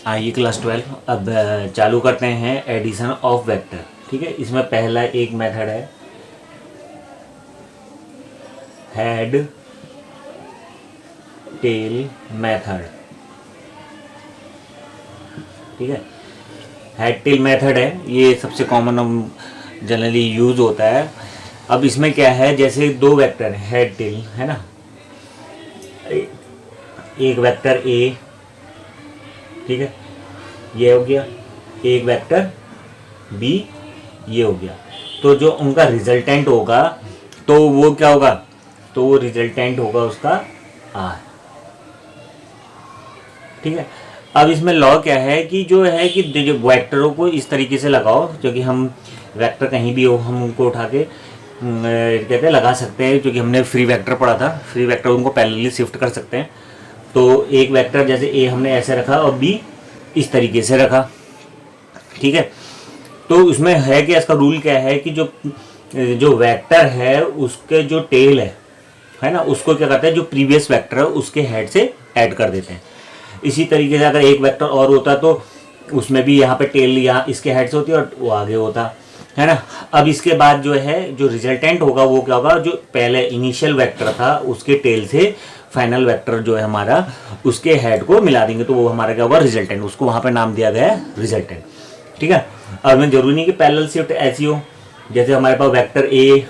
आइए क्लास 12 अब चालू करते हैं एडिशन ऑफ वेक्टर। ठीक है, इसमें पहला एक मेथड है हेड टेल मेथड। ठीक है, हेड टेल मेथड है, ये सबसे कॉमन जनरली यूज होता है। अब इसमें क्या है, जैसे दो वेक्टर है हेड टेल है ना, एक वेक्टर ए, ठीक है, ये हो गया, एक वेक्टर बी, ये हो गया। तो जो उनका रिजल्टेंट होगा तो वो क्या होगा, तो वो रिजल्टेंट होगा उसका आर। ठीक है, अब इसमें लॉ क्या है कि जो है कि जो वेक्टरों को इस तरीके से लगाओ, क्योंकि हम वेक्टर कहीं भी हो हम उनको उठा के कहते हैं लगा सकते हैं, क्योंकि हमने फ्री वेक्टर पढ़ा था, फ्री वेक्टर उनको पैरेलली शिफ्ट कर सकते हैं। तो एक वेक्टर जैसे ए हमने ऐसे रखा और बी इस तरीके से रखा। ठीक है, तो उसमें है कि इसका रूल क्या है कि जो वेक्टर है उसके जो टेल है ना, उसको क्या करते हैं, जो प्रीवियस वेक्टर है उसके हेड से ऐड कर देते हैं। इसी तरीके से अगर एक वेक्टर और होता तो उसमें भी यहाँ पे टेल यहाँ इसके हेड से होती और वो आगे होता है ना। अब इसके बाद जो है जो रिजल्टेंट होगा वो क्या होगा, जो पहले इनिशियल वेक्टर था उसके टेल से फाइनल वेक्टर जो है हमारा उसके हेड को मिला देंगे, तो वो हमारा क्या होगा, रिजल्टेंट। उसको वहाँ पे नाम दिया गया है रिजल्टेंट। ठीक है, अब में जरूरी नहीं कि पैरेलल शिफ्ट ऐसी हो, जैसे हमारे पास वेक्टर ए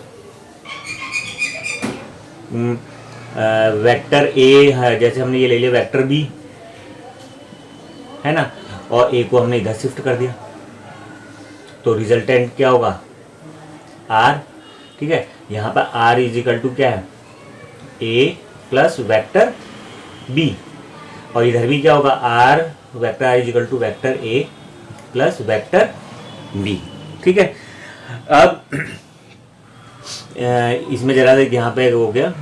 है, जैसे हमने ये ले लिया वेक्टर बी है ना, और ए को हमने इधर शिफ्ट कर दिया, तो रिजल्टेंट क्या होगा, आर। ठीक है, यहाँ पर आर इज इक्वल टू क्या है, ए प्लस वेक्टर बी, और इधर भी क्या होगा, R vector R is equal to vector A plus vector B. ठीक है, अब इसमें जरा देख यहाँ पे हो गया,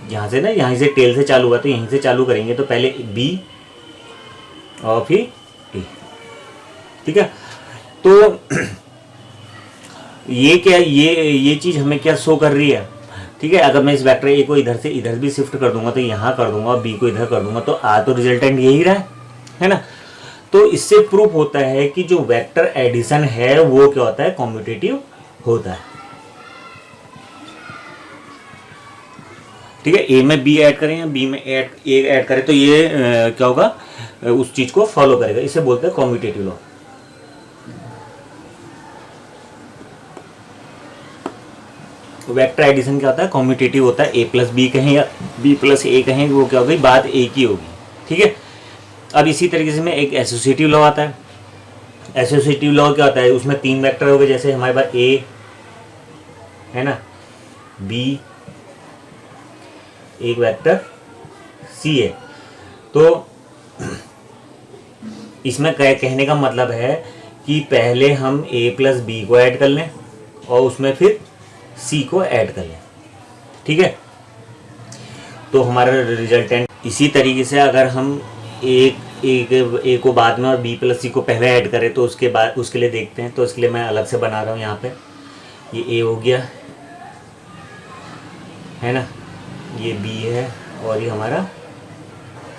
यहाँ से ना, यहाँ से टेल से चालू हुआ तो यहीं से चालू करेंगे, तो पहले बी और फिर ए। ठीक है, तो ये क्या, ये चीज़ हमें क्या शो कर रही है। ठीक है, अगर मैं इस वेक्टर ए को इधर से इधर भी शिफ्ट कर दूंगा तो यहाँ कर दूंगा, बी को इधर कर दूंगा, तो आ तो रिजल्टेंट यही रहा है ना। तो इससे प्रूफ होता है कि जो वेक्टर एडिशन है वो क्या होता है, कॉम्यूटेटिव होता है। ठीक है, ए में बी ऐड करें या बी में ए ऐड करें तो ये क्या होगा, उस चीज को फॉलो करेगा, इसे बोलते हैं कॉम्यूटेटिव लॉ। वेक्टर एडिशन क्या होता है, कॉम्यूटेटिव होता है। ए प्लस बी कहें या बी प्लस ए कहें, वो क्या होगी, बात एक ही होगी। ठीक है, अब इसी तरीके से में एक एसोसिएटिव लॉ आता है। एसोसिएटिव लॉ क्या होता है, उसमें तीन वेक्टर हो गए, जैसे हमारे पास ए है ना, बी, एक वेक्टर सी है। तो इसमें कहने का मतलब है कि पहले हम ए प्लस बी को ऐड कर लें और उसमें फिर सी को ऐड कर लें। ठीक है, तो हमारा रिजल्टेंट इसी तरीके से, अगर हम ए को बाद में और बी प्लस सी को पहले ऐड करें तो उसके बाद उसके लिए देखते हैं। तो इसके लिए मैं अलग से बना रहा हूँ, यहाँ पे ये ए हो गया है ना, ये बी है और ये हमारा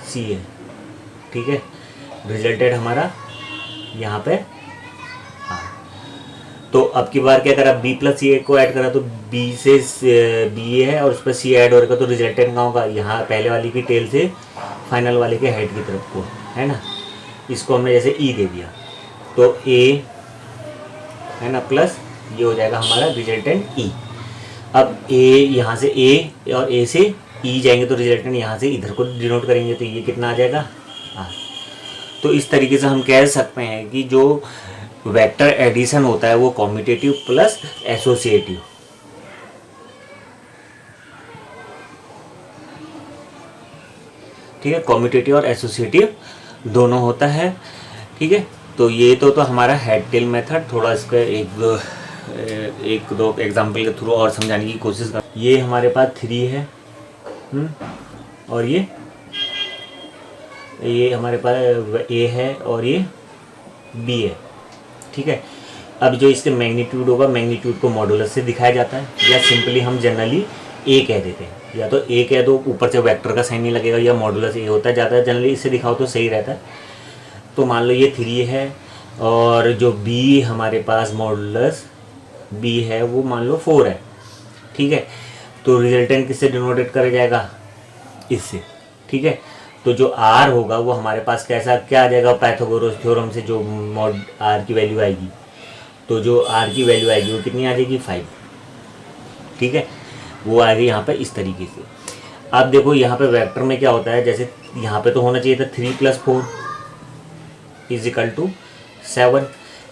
सी है। ठीक है, रिजल्टेंट हमारा यहाँ पे तो अब की बार क्या करा, बी प्लस सी को ऐड करा तो बी से बी है और उस पर सी ऐड हो रहा, तो रिजल्टेंट कहाँ होगा, यहाँ पहले वाली की टेल से फाइनल वाले के हेड की तरफ को है ना। इसको हमने जैसे ई दे दिया तो ए है ना प्लस ये हो जाएगा हमारा रिजल्टेंट ई। अब ए यहाँ से ए और ए से ई जाएंगे तो रिजल्टेंट यहाँ से इधर को डिनोट करेंगे, तो ये कितना आ जाएगा, तो इस तरीके से हम कह सकते हैं कि जो वेक्टर एडिशन होता है वो कॉम्यूटेटिव प्लस एसोसिएटिव। ठीक है, कॉम्यूटेटिव और एसोसिएटिव दोनों होता है। ठीक है, तो ये तो हमारा हेड टेल मेथड, थोड़ा इसका एक दो एग्जांपल के थ्रू और समझाने की कोशिश कर। ये हमारे पास 3 है और ये हमारे पास ए है और ये बी है। ठीक है, अब जो इसके मैग्नीट्यूड होगा, मैग्नीट्यूड को मॉडुलस से दिखाया जाता है, या सिंपली हम जनरली ए कह देते हैं, या तो ए कह दो, ऊपर से वेक्टर का साइन नहीं लगेगा, या मॉडुलस ए होता है, ज़्यादा जनरली इससे दिखाओ तो सही रहता है। तो मान लो ये 3 है और जो बी हमारे पास मॉडुलस बी है वो मान लो 4 है, ठीक है। तो रिजल्टेंट किससे डिनोटेड करा जाएगा, इससे, ठीक है। तो जो आर होगा वो हमारे पास कैसा क्या आ जाएगा, पाइथागोरस थ्योरम से जो मॉड आर की वैल्यू आएगी, तो जो आर की वैल्यू आएगी वो कितनी आ जाएगी 5, ठीक है। वो आ गई यहाँ पे इस तरीके से। अब देखो यहाँ पे वेक्टर में क्या होता है, जैसे यहाँ पे तो होना चाहिए था 3 + 4 = 7,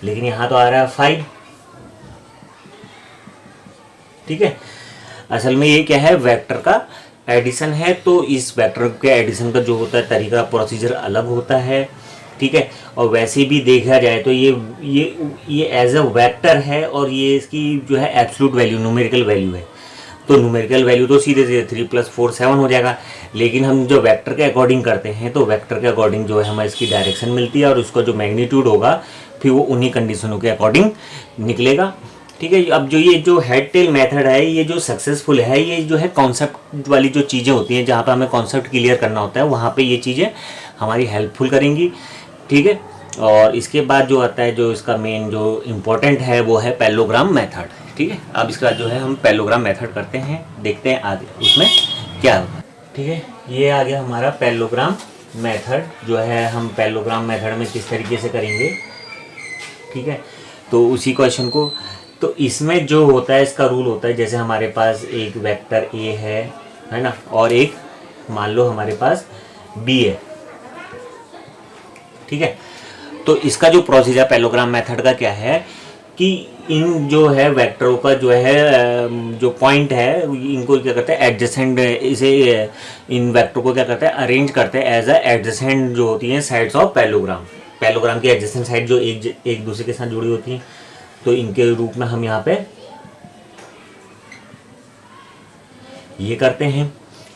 लेकिन यहाँ तो आ रहा है 5, ठीक है। असल में ये क्या है, वेक्टर का एडिशन है, तो इस वेक्टर के एडिशन का जो होता है तरीका प्रोसीजर अलग होता है, ठीक है। और वैसे भी देखा जाए तो ये एज अ वेक्टर है और ये इसकी जो है एब्सोल्यूट वैल्यू न्यूमेरिकल वैल्यू है, तो न्यूमेरिकल वैल्यू तो सीधे सीधे 3 + 4 7 हो जाएगा। लेकिन हम जो वेक्टर के अकॉर्डिंग करते हैं तो वेक्टर के अकॉर्डिंग जो है हमें इसकी डायरेक्शन मिलती है और उसका जो मैग्नीट्यूड होगा फिर वो उन्हीं कंडीशनों के अकॉर्डिंग निकलेगा, ठीक है। अब जो ये जो हेड टेल मेथड है ये जो सक्सेसफुल है, ये जो है कॉन्सेप्ट वाली जो चीज़ें होती हैं जहाँ पे हमें कॉन्सेप्ट क्लियर करना होता है वहाँ पे ये चीज़ें हमारी हेल्पफुल करेंगी, ठीक है। और इसके बाद जो आता है जो इसका मेन जो इम्पोर्टेंट है वो है पैरेललोग्राम मेथड, ठीक है। अब इसके बाद जो है हम पैरेललोग्राम मेथड करते हैं, देखते हैं आगे उसमें क्या होगा, ठीक है। ये आ गया हमारा पैरेललोग्राम मेथड, जो है हम पैरेललोग्राम मेथड में किस तरीके से करेंगे, ठीक है। तो उसी क्वेश्चन को, तो इसमें जो होता है इसका रूल होता है, जैसे हमारे पास एक वेक्टर ए है ना, और एक मान लो हमारे पास बी है, ठीक है। तो इसका जो प्रोसीजर पैरेललोग्राम मेथड का क्या है कि इन जो है वेक्टरों का जो है जो पॉइंट है इनको क्या करते हैं एडजेसेंट, इसे इन वेक्टर को क्या करते हैं अरेंज करते हैं एज अ एडजेसेंट जो होती हैं साइड्स ऑफ पैरेललोग्राम। पैरेललोग्राम की एडजेसेंट साइड जो एक दूसरे के साथ जुड़ी होती हैं, तो इनके रूप में हम यहाँ पे ये करते हैं,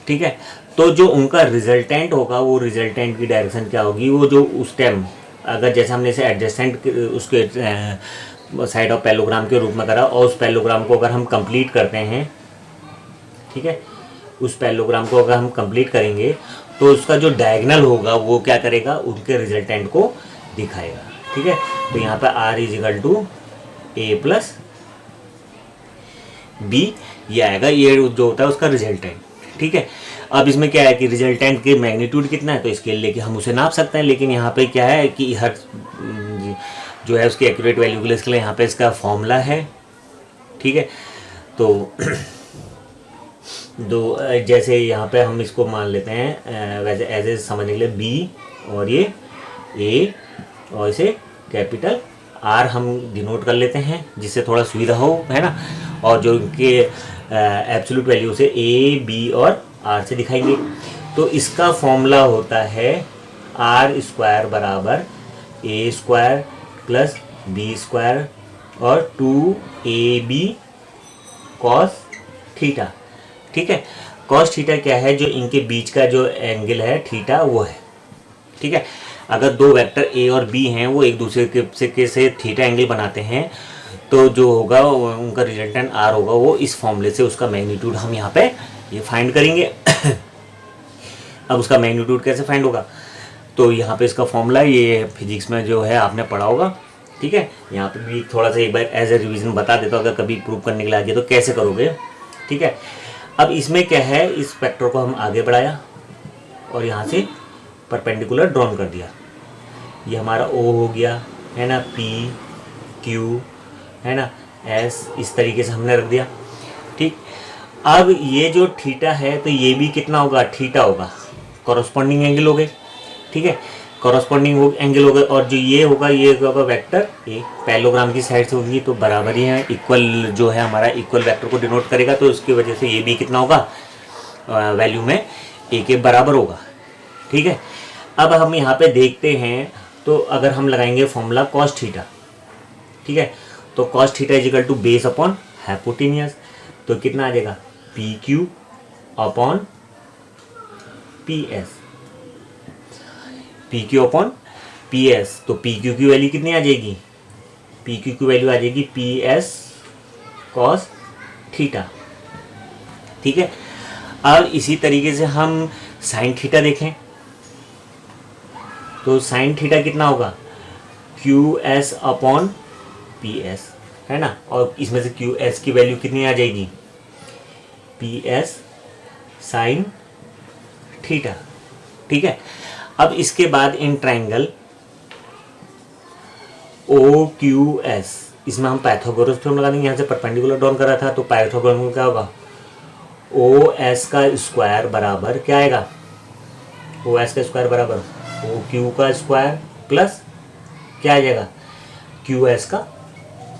ठीक है। तो जो उनका रिजल्टेंट होगा वो रिजल्टेंट की डायरेक्शन क्या होगी, वो जो उस टाइम अगर जैसे हमने इसे एडजेसेंट उसके साइड ऑफ पैरेललोग्राम के रूप में करा और उस पैरेललोग्राम को अगर हम कंप्लीट करते हैं, ठीक है, उस पैरेललोग्राम को अगर हम कंप्लीट करेंगे तो उसका जो डायगोनल होगा वो क्या करेगा, उनके रिजल्टेंट को दिखाएगा, ठीक है। तो यहाँ पे R = A + B ये आएगा, ये जो होता है उसका रिजल्टेंट, ठीक है। अब इसमें क्या है कि रिजल्टेंट के मैग्नीट्यूड कितना है तो स्केल लेके हम उसे नाप सकते हैं, लेकिन यहाँ पे क्या है कि हर जो है उसकी एक्यूरेट वैल्यू के लिए इसके लिए यहाँ पे इसका फॉर्मूला है, ठीक है। तो दो जैसे यहाँ पे हम इसको मान लेते हैं वैसे एज ए समझने के लिए बी और ये ए और इसे कैपिटल आर हम डिनोट कर लेते हैं जिससे थोड़ा सुविधा हो, है ना। और जो इनके एब्सोल्यूट वैल्यू से ए बी और आर से दिखाएंगे, तो इसका फॉर्मूला होता है R² = A² + B² और 2AB cos थीटा, ठीक है। cos थीटा क्या है, जो इनके बीच का जो एंगल है थीटा वो है, ठीक है। अगर दो वेक्टर ए और बी हैं वो एक दूसरे के से थीटा एंगल बनाते हैं तो जो होगा उनका रिजल्टेंट आर होगा, वो इस फॉर्मूले से उसका मैग्नीट्यूड हम यहाँ पे ये फाइंड करेंगे। अब उसका मैग्नीट्यूड कैसे फाइंड होगा, तो यहाँ पे इसका फॉर्मूला ये फिजिक्स में जो है आपने पढ़ा होगा, ठीक है। यहाँ पे भी थोड़ा सा एक बार एज ए रिवीजन बता देता हूँ, अगर कभी प्रूव करने के लिए आ गया तो कैसे करोगे, ठीक है। अब इसमें क्या है, इस वेक्टर को हम आगे बढ़ाया और यहाँ से परपेंडिकुलर ड्रॉन कर दिया, ये हमारा O हो गया, है ना, P Q, है ना, S, इस तरीके से हमने रख दिया, ठीक। अब ये जो थीटा है तो ये भी कितना होगा, थीटा होगा, कॉरस्पॉन्डिंग एंगल हो गए, ठीक है, कॉरस्पॉन्डिंग एंगल हो गए। और जो ये होगा ये होगा वेक्टर ए, पैरेललोग्राम की साइड से होगी तो बराबर ही है, इक्वल जो है हमारा इक्वल वेक्टर को डिनोट करेगा, तो उसकी वजह से ये भी कितना होगा वैल्यू में ए के बराबर होगा, ठीक है। अब हम यहाँ पे देखते हैं तो अगर हम लगाएंगे फॉर्मूला cos थीटा, ठीक है, तो cos theta = base upon hypotenuse, तो कितना आ जाएगा PQ upon PS, PQ upon PS, तो PQ की वैल्यू कितनी आ जाएगी, PQ की वैल्यू आ जाएगी PS cos थीटा, ठीक है। अब इसी तरीके से हम sin थीटा देखें, तो साइन थीटा कितना होगा, Q S upon P S, है ना। और इसमें से क्यू एस की वैल्यू कितनी आ जाएगी, पी एस साइन थीटा। ठीक है। अब इसके बाद in triangle O Q S, इसमें हम पाइथागोरस थ्योरम लगा देंगे। यहाँ से परपेंडिकुलर ड्रॉन करा था तो पाइथागोरस में क्या होगा, ओ एस का स्क्वायर बराबर क्या आएगा, ओ एस का स्क्वायर बराबर ओ क्यू का स्क्वायर प्लस क्या आ जाएगा, क्यू एस का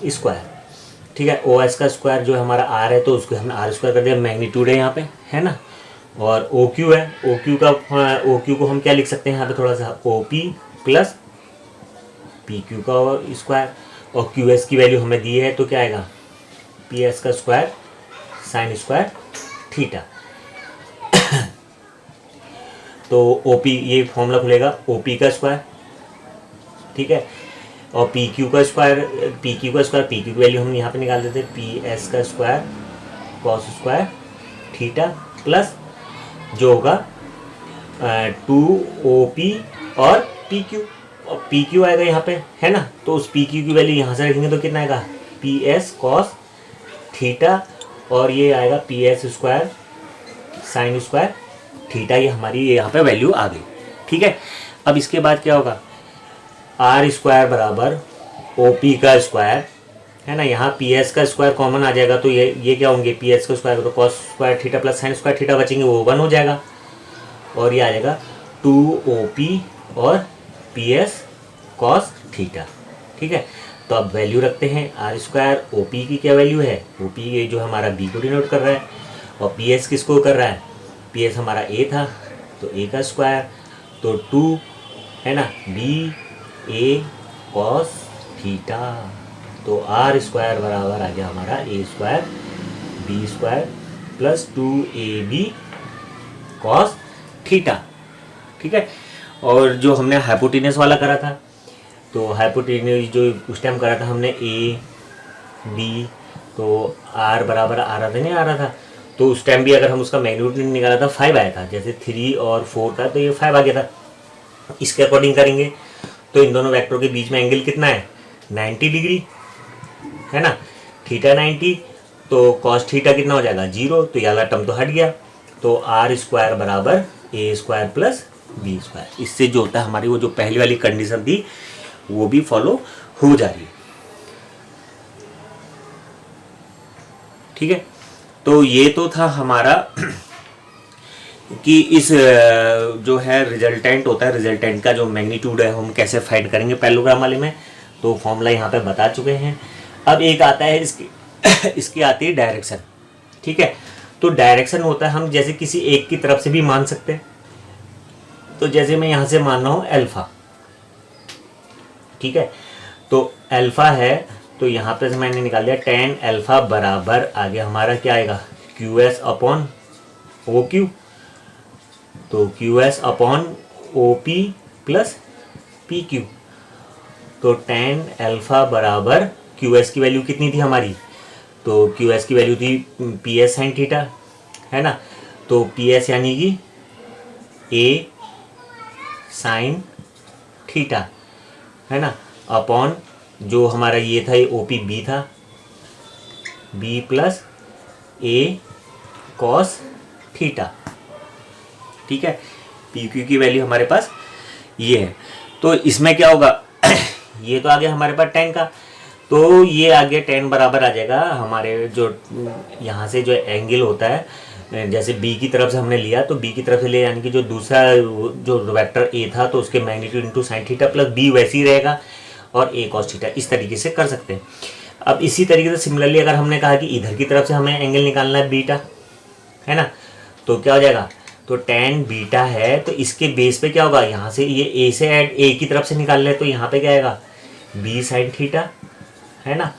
स्क्वायर। ठीक है। ओ एस का स्क्वायर जो हमारा आर है तो उसको हमने आर स्क्वायर कर दिया, मैग्नीट्यूड है यहाँ पे, है ना। और ओ क्यू है, ओ क्यू को हम क्या लिख सकते हैं यहाँ पे थोड़ा सा, O P plus P Q का स्क्वायर। और क्यू एस की वैल्यू हमें दी है तो क्या आएगा, पी एस का स्क्वायर साइन स्क्वायर थीटा। तो ओ पी, ये फॉर्मूला खुलेगा ओ पी का स्क्वायर, ठीक है। और पी क्यू का स्क्वायर, पी क्यू की वैल्यू हम यहाँ पे निकाल देते हैं, पी एस का square cos square theta plus जो होगा 2 ओ पी और पी क्यू। और पी क्यू आएगा यहाँ पे, है ना। तो उस पी क्यू की वैल्यू यहाँ से रखेंगे तो कितना आएगा, पी एस कॉस थीटा, और ये आएगा P S square sine square theta. ये हमारी यहाँ पे वैल्यू आ गई। ठीक है। अब इसके बाद क्या होगा, आर स्क्वायर बराबर ओ पी का स्क्वायर, है ना। यहाँ पी एस का स्क्वायर कॉमन आ जाएगा तो ये क्या होंगे, पी एस का स्क्वायर तो cos square theta plus sign square theta बचेंगे, वो 1 हो जाएगा। और ये आ जाएगा 2 ओ पी और पी एस कॉस थीटा। ठीक है। तो अब वैल्यू रखते हैं, आर स्क्वायर ओ पी की क्या वैल्यू है, ओ पी जो हमारा बी को डिनोट कर रहा है, और पी एस किसको कर रहा है, पी एस हमारा ए था तो ए का स्क्वायर, तो 2 है ना बी ए कॉस थीटा। तो आर स्क्वायर बराबर आ गया हमारा A square B square plus 2ab cos theta. ठीक है। और जो हमने हाइपोटेनस वाला करा था, तो हाइपोटेनस जो उस टाइम करा था हमने ए बी, तो आर बराबर आ रहा था नहीं आ रहा था, तो उस टाइम भी अगर हम उसका मैग्नीट्यूड निकाला था 5 आया था, जैसे 3 और 4 था तो ये 5 आ गया था। इसके अकॉर्डिंग करेंगे तो इन दोनों वेक्टर के बीच में एंगल कितना है, 90 डिग्री, है ना। थीटा 90, तो कॉस थीटा कितना हो जाएगा 0, तो ये वाला टर्म तो हट गया। तो आर स्क्वायर बराबर ए स्क्वायर प्लस बी स्क्वायर। इससे जो होता है हमारी वो जो पहली वाली कंडीशन थी वो भी फॉलो हो जा रही है। ठीक है। तो ये तो था हमारा कि इस जो है रिजल्टेंट होता है, रिजल्टेंट का जो मैग्नीट्यूड है हम कैसे फाइंड करेंगे पैरेललोग्राम वाले में, तो फॉर्मूला यहाँ पे बता चुके हैं। अब एक आता है इसकी आती है डायरेक्शन। ठीक है। तो डायरेक्शन होता है हम जैसे किसी एक की तरफ से भी मान सकते हैं, तो जैसे मैं यहाँ से मान रहा हूँ अल्फा, ठीक है। तो अल्फा है तो यहाँ पे से मैंने निकाल दिया tan अल्फा बराबर आ गया हमारा क्या आएगा, Q S upon O Q, तो Q S upon O P plus P Q. तो tan अल्फा बराबर क्यू एस की वैल्यू कितनी थी हमारी, तो क्यू एस की वैल्यू थी पी एस साइन थीटा, है ना। तो पी एस यानी कि ए साइन थीटा, है ना, अपॉन जो हमारा ये था ये ओ पी बी था, बी प्लस ए कॉस थीटा। ठीक है। पी क्यू की वैल्यू हमारे पास ये है। तो इसमें क्या होगा ये तो आ गया हमारे पास tan का, तो ये आगे tan बराबर आ जाएगा हमारे जो यहाँ से जो एंगल होता है, जैसे b की तरफ से हमने लिया तो b की तरफ से ले, यानी कि जो दूसरा जो वेक्टर a था तो उसके magnitude into sine theta plus b वैसे ही रहेगा और a कॉस थीटा, इस तरीके से कर सकते हैं। अब इसी तरीके से सिमिलरली अगर हमने कहा कि इधर की तरफ से हमें एंगल निकालना है बीटा, है ना, तो क्या हो जाएगा, तो tan बीटा है तो इसके बेस पे क्या होगा, यहाँ से ये a से ऐड a की तरफ से निकाल ले तो यहाँ पे क्या आएगा b साइन थीटा, है ना,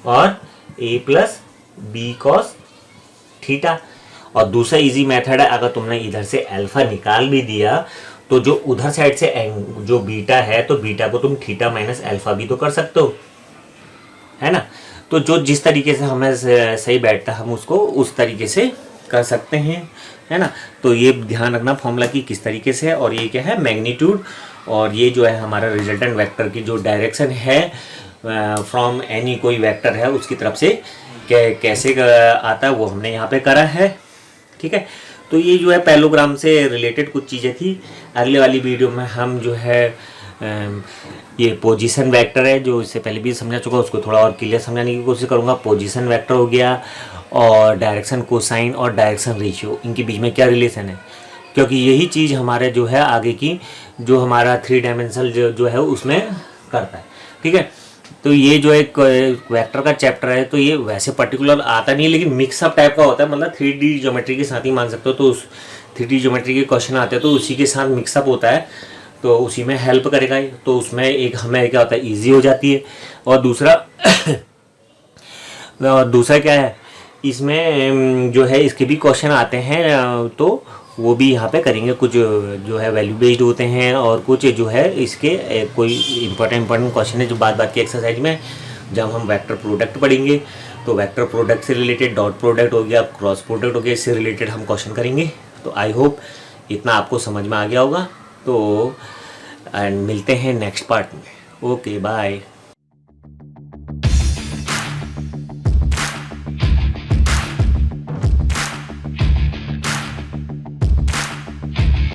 और a plus B cos theta. और दूसरा इजी मेथड है, अगर तुमने इधर से अल्फा निकाल भी दिया तो जो उधर साइड से जो बीटा है तो बीटा को तुम थीटा माइनस अल्फा भी तो कर सकते हो, है ना। तो जो जिस तरीके से हमें सही बैठता है हम उसको उस तरीके से कर सकते हैं, है ना। तो ये ध्यान रखना फॉर्मूला की किस तरीके से है, और ये क्या है मैग्नीट्यूड और ये जो है हमारा रिजल्टेंट वेक्टर की जो डायरेक्शन है फ्रॉम एनी कोई वेक्टर है उसकी तरफ से कैसे आता है वो हमने यहाँ पे करा है। ठीक है, तो ये जो है पैरेललोग्राम से रिलेटेड कुछ चीज़ें थी। अगले वाली वीडियो में हम जो है ये पोजीशन वेक्टर है जो इससे पहले भी समझा चुका, उसको थोड़ा और क्लियर समझाने की कोशिश करूँगा। पोजीशन वेक्टर हो गया और डायरेक्शन कोसाइन और डायरेक्शन रेशियो, इनके बीच में क्या रिलेशन है, क्योंकि यही चीज़ हमारे जो है आगे की जो हमारा 3 डायमेंशनल जो है उसमें करता है। ठीक है, तो ये जो एक वेक्टर का चैप्टर है तो ये वैसे पर्टिकुलर आता नहीं है, लेकिन मिक्सअप टाइप का होता है, मतलब 3D ज्योमेट्री के साथ ही मान सकते हो। तो उस 3D ज्योमेट्री के क्वेश्चन आते हैं तो उसी के साथ मिक्सअप होता है, तो उसी में हेल्प करेगा। तो उसमें एक हमें क्या होता है, ईजी हो जाती है। और दूसरा क्या है, इसमें जो है इसके भी क्वेश्चन आते हैं तो वो भी यहाँ पे करेंगे। कुछ जो है वैल्यू बेस्ड होते हैं और कुछ जो है इसके कोई इंपॉर्टेंट क्वेश्चन है जो बाद की एक्सरसाइज में जब हम वेक्टर प्रोडक्ट पढ़ेंगे तो वेक्टर प्रोडक्ट से रिलेटेड डॉट प्रोडक्ट हो गया, क्रॉस प्रोडक्ट हो गया, इससे रिलेटेड हम क्वेश्चन करेंगे। तो आई होप इतना आपको समझ में आ गया होगा। तो एंड मिलते हैं नेक्स्ट पार्ट में। Okay bye.